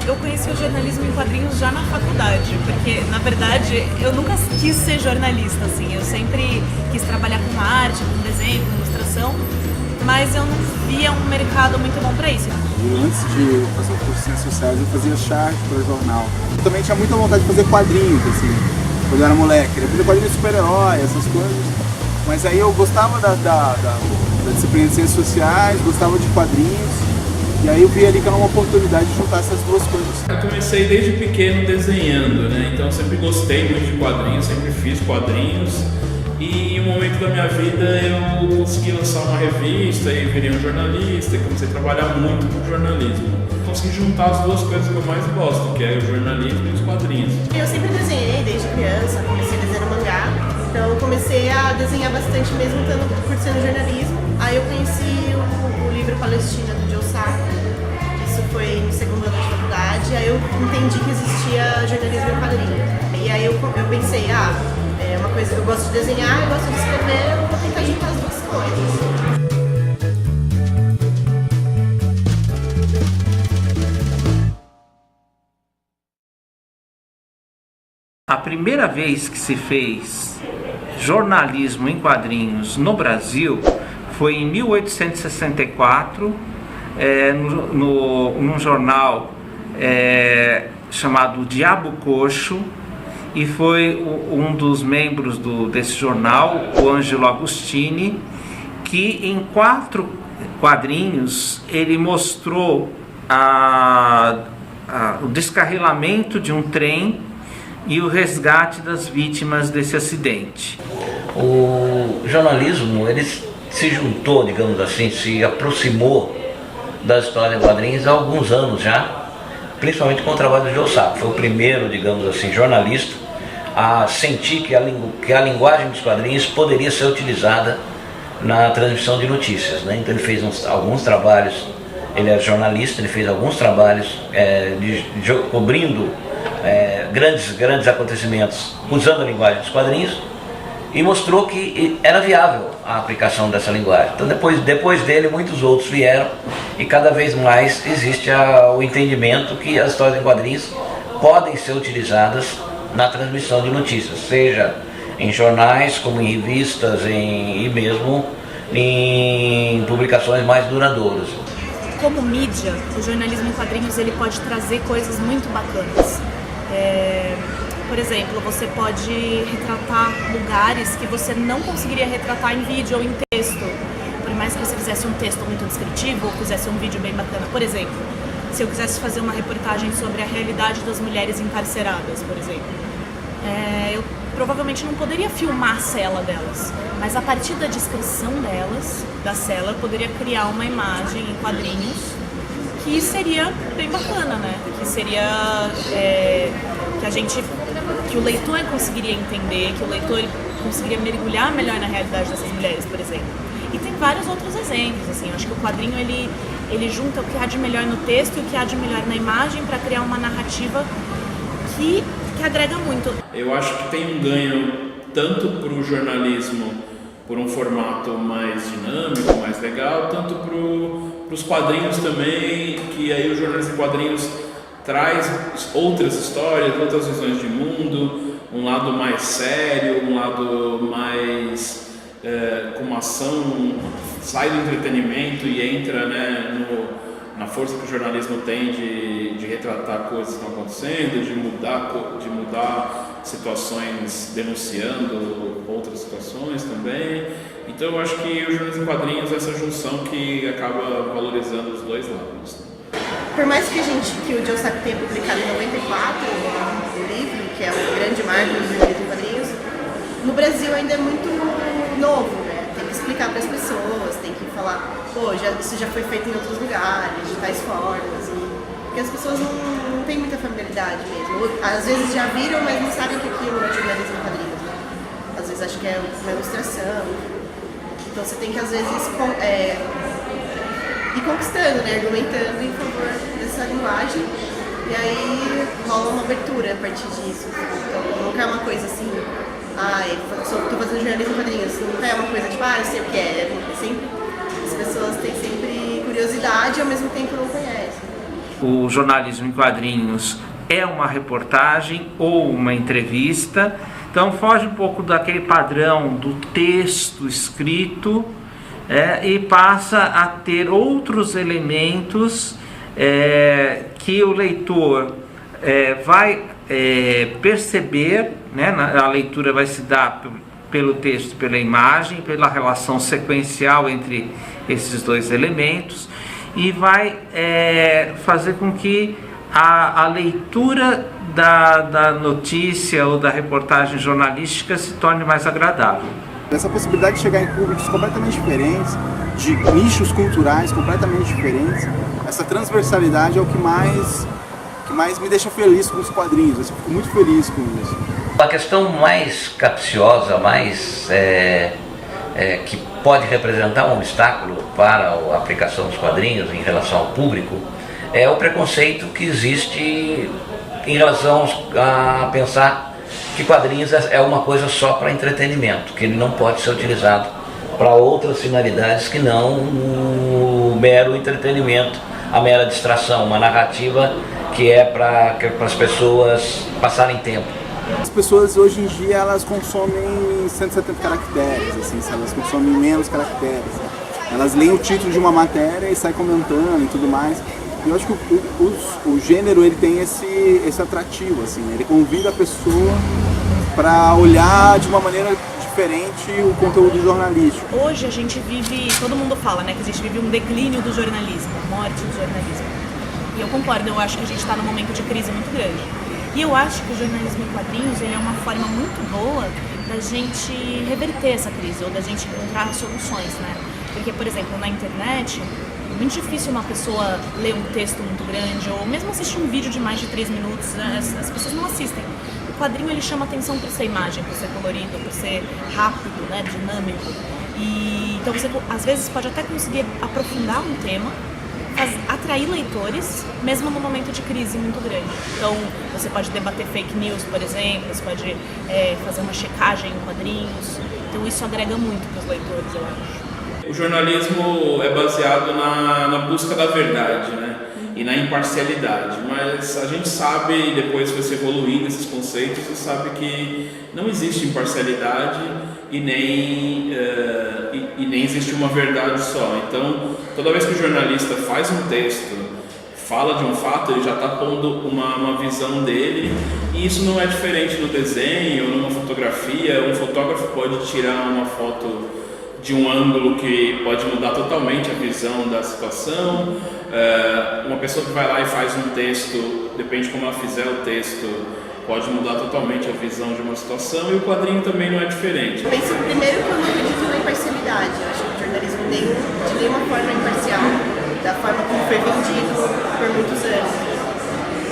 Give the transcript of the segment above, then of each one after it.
eu conheci o jornalismo em quadrinhos já na faculdade, porque, na verdade, eu nunca quis ser jornalista, assim. Eu sempre quis trabalhar com arte, com desenho, com ilustração, mas eu não via um mercado muito bom para isso. E antes de fazer o curso de Ciências Sociais, eu fazia charge para jornal. Eu também tinha muita vontade de fazer quadrinhos, assim, quando eu era moleque. Eu queria quadrinhos de super-herói, essas coisas. Mas aí eu gostava da disciplina de Ciências Sociais, gostava de quadrinhos. E aí eu vi ali que era uma oportunidade de juntar essas duas coisas. Eu comecei desde pequeno desenhando, né? Então eu sempre gostei muito de quadrinhos, sempre fiz quadrinhos. E em um momento da minha vida eu consegui lançar uma revista e virei um jornalista e comecei a trabalhar muito com jornalismo. Consegui juntar as duas coisas que eu mais gosto, que é o jornalismo e os quadrinhos. Eu sempre desenhei desde criança, comecei desenhando mangá, então eu comecei a desenhar bastante mesmo cursando jornalismo. Aí eu conheci o livro Palestina do Joe Sacco, isso foi no segundo ano de faculdade, aí eu entendi que existia jornalismo em quadrinhos. E aí eu pensei, é uma coisa que eu gosto de desenhar, eu gosto de escrever, eu vou tentar juntar as duas coisas. A primeira vez que se fez jornalismo em quadrinhos no Brasil foi em 1864, num jornal chamado Diabo Coxo, e foi um dos membros desse jornal, o Ângelo Agostini, que em 4 quadrinhos ele mostrou o descarrilamento de um trem e o resgate das vítimas desse acidente. O jornalismo, ele se juntou, digamos assim, se aproximou das histórias em quadrinhos há alguns anos já, principalmente com o trabalho do Joe Sacco. Foi o primeiro, digamos assim, jornalista a sentir que a linguagem dos quadrinhos poderia ser utilizada na transmissão de notícias, né? Então ele fez alguns trabalhos, ele é jornalista, ele fez alguns trabalhos cobrindo grandes acontecimentos usando a linguagem dos quadrinhos e mostrou que era viável a aplicação dessa linguagem. Então depois dele muitos outros vieram e cada vez mais existe o entendimento que as histórias em quadrinhos podem ser utilizadas na transmissão de notícias, seja em jornais, como em revistas e mesmo em publicações mais duradouras. Como mídia, o jornalismo em quadrinhos ele pode trazer coisas muito bacanas. Por exemplo, você pode retratar lugares que você não conseguiria retratar em vídeo ou em texto. Por mais que você fizesse um texto muito descritivo ou fizesse um vídeo bem bacana. Por exemplo, se eu quisesse fazer uma reportagem sobre a realidade das mulheres encarceradas, por exemplo, eu provavelmente não poderia filmar a cela delas, mas a partir da descrição delas, da cela, eu poderia criar uma imagem em quadrinhos que seria bem bacana, né? Que seria que o leitor conseguiria entender, que o leitor conseguiria mergulhar melhor na realidade dessas mulheres, por exemplo. E tem vários outros exemplos, assim. Eu acho que o quadrinho ele junta o que há de melhor no texto e o que há de melhor na imagem para criar uma narrativa que agrega muito. Eu acho que tem um ganho tanto para o jornalismo por um formato mais dinâmico, mais legal, tanto para os quadrinhos também, que aí o jornalismo em quadrinhos traz outras histórias, outras visões de mundo, um lado mais sério, um lado mais com uma ação, sai do entretenimento e entra, né, na força que o jornalismo tem de retratar coisas que estão acontecendo, de mudar situações denunciando outras situações também. Então eu acho que o jornalismo em quadrinhos é essa junção que acaba valorizando os dois lados. Por mais que o Joe Sacco tenha publicado em 94 o livro, que é o grande marco do jornalismo em quadrinhos, no Brasil ainda é muito novo, né? Tem que explicar para as pessoas, tem que falar, isso já foi feito em outros lugares, de tais formas, porque as pessoas não têm muita familiaridade mesmo. Às vezes já viram, mas não sabem que aquilo é jornalismo em quadrinhos, né? Às vezes acham que é uma ilustração. Então você tem que, às vezes, ir conquistando, né? Argumentando em favor dessa linguagem, e aí rola uma abertura a partir disso. Então nunca é uma coisa assim, estou fazendo jornalismo em quadrinhos, nunca é uma coisa tipo, eu sei o que é. Sempre, as pessoas têm sempre curiosidade e ao mesmo tempo não conhecem. o jornalismo em quadrinhos é uma reportagem ou uma entrevista. Então foge um pouco daquele padrão do texto escrito e passa a ter outros elementos que o leitor vai perceber, né? A leitura vai se dar pelo texto, pela imagem, pela relação sequencial entre esses dois elementos, e vai fazer com que a leitura da notícia ou da reportagem jornalística se torne mais agradável. Essa possibilidade de chegar em públicos completamente diferentes, de nichos culturais completamente diferentes, essa transversalidade é o que mais me deixa feliz com os quadrinhos. Eu fico muito feliz com isso. A questão mais capciosa, mais que pode representar um obstáculo para a aplicação dos quadrinhos em relação ao público é o preconceito que existe em relação a pensar que quadrinhos é uma coisa só para entretenimento, que ele não pode ser utilizado para outras finalidades que não o mero entretenimento, a mera distração, uma narrativa que é para as pessoas passarem tempo. As pessoas hoje em dia elas consomem 170 caracteres, assim, elas consomem menos caracteres. Elas leem o título de uma matéria e saem comentando e tudo mais. Eu acho que o gênero ele tem esse atrativo, assim, ele convida a pessoa para olhar de uma maneira diferente o conteúdo jornalístico. Hoje a gente vive, todo mundo fala, né, que a gente vive um declínio do jornalismo, morte do jornalismo. E eu concordo, eu acho que a gente está num momento de crise muito grande. E eu acho que o jornalismo em quadrinhos ele é uma forma muito boa da gente reverter essa crise, ou da gente encontrar soluções, né? Porque, por exemplo, na internet, é muito difícil uma pessoa ler um texto muito grande, ou mesmo assistir um vídeo de mais de 3 minutos, né? As pessoas não assistem. O quadrinho ele chama atenção por ser imagem, por ser colorido, por ser rápido, né? Dinâmico. E então você, às vezes, pode até conseguir aprofundar um tema, atrair leitores, mesmo num momento de crise muito grande. Então, você pode debater fake news, por exemplo, você pode fazer uma checagem em quadrinhos. Então, isso agrega muito para os leitores, eu acho. O jornalismo é baseado na busca da verdade, né? E na imparcialidade, mas a gente sabe, depois que você evoluir nesses conceitos, você sabe que não existe imparcialidade e nem existe uma verdade só. Então, toda vez que o jornalista faz um texto, fala de um fato, ele já está pondo uma visão dele, e isso não é diferente no desenho ou numa fotografia. Um fotógrafo pode tirar uma foto de um ângulo que pode mudar totalmente a visão da situação. Uma pessoa que vai lá e faz um texto, depende de como ela fizer o texto, pode mudar totalmente a visão de uma situação, e o quadrinho também não é diferente. Eu penso primeiro que eu não acredito na imparcialidade. Eu acho que o jornalismo de nenhuma forma é imparcial, da forma como foi vendido por muitos anos.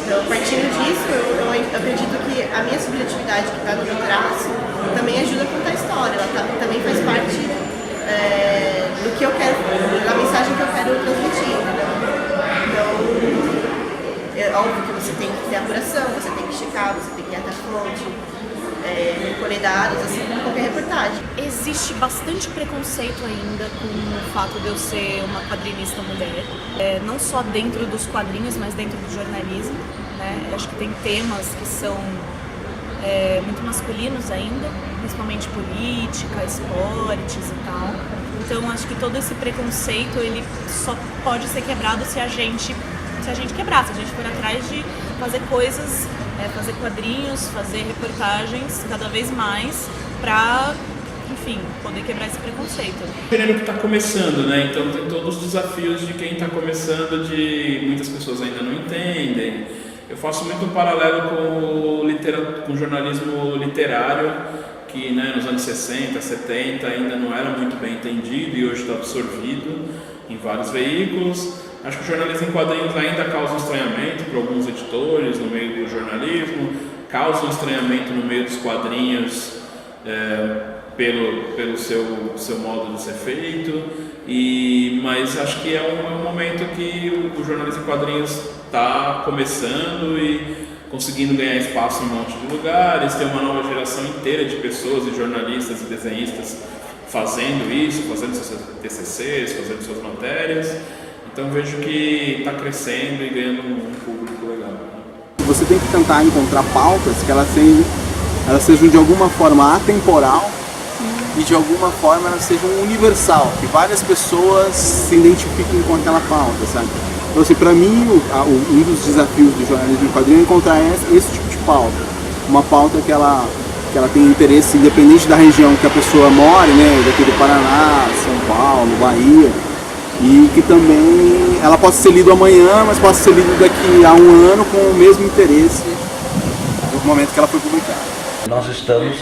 Então, partindo disso, eu acredito que a minha subjetividade que está no meu traço também ajuda a contar a história, ela também faz parte do que eu quero, da mensagem que eu quero transmitir, entendeu? Então, é óbvio que você tem que ter apuração, você tem que checar, você tem que ir até a fonte, colher dados, assim como qualquer reportagem. Existe bastante preconceito ainda com o fato de eu ser uma quadrinista mulher, não só dentro dos quadrinhos, mas dentro do jornalismo, né? Acho que tem temas que são muito masculinos ainda, principalmente política, esportes e tal. Então acho que todo esse preconceito ele só pode ser quebrado se a gente quebrar, se a gente for atrás de fazer coisas, fazer quadrinhos, fazer reportagens cada vez mais para, enfim, poder quebrar esse preconceito. O gênero que está começando, né? Então tem todos os desafios de quem está começando, de muitas pessoas ainda não entendem. Eu faço muito um paralelo com o jornalismo literário, que, né, nos anos 60, 70 ainda não era muito bem entendido e hoje está absorvido em vários veículos. Acho que o jornalismo em quadrinhos ainda causa um estranhamento para alguns editores no meio do jornalismo, causa um estranhamento no meio dos quadrinhos pelo seu modo de ser feito, mas acho que é um momento que o jornalismo em quadrinhos está começando e conseguindo ganhar espaço em um monte de lugares. Tem uma nova geração inteira de pessoas, de jornalistas e desenhistas fazendo isso, fazendo seus TCCs, fazendo suas matérias. Então vejo que está crescendo e ganhando um público legal. Você tem que tentar encontrar pautas que elas sejam de alguma forma atemporal e de alguma forma elas sejam universal, que várias pessoas se identifiquem com aquela pauta, sabe? Então assim, para mim, um dos desafios do jornalismo em quadrinho é encontrar esse tipo de pauta. Uma pauta que ela tem interesse independente da região que a pessoa mora, né? Daqui do Paraná, São Paulo, Bahia. E que também ela possa ser lida amanhã, mas possa ser lida daqui a um ano com o mesmo interesse no momento que ela foi publicada. Nós estamos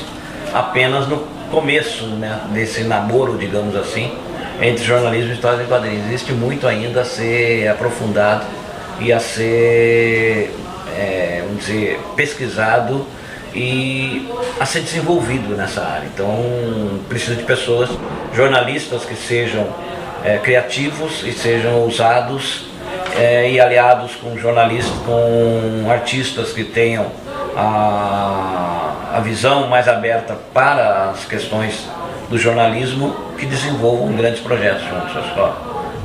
apenas no começo, né, desse namoro, digamos assim, entre jornalismo e história em quadrinhos. Existe muito ainda a ser aprofundado e a ser, vamos dizer, pesquisado e a ser desenvolvido nessa área. Então precisa de pessoas, jornalistas que sejam criativos e sejam ousados e aliados com jornalistas, com artistas que tenham a visão mais aberta para as questões do jornalismo, que desenvolvam grandes projetos juntos.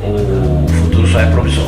O futuro só é promissor.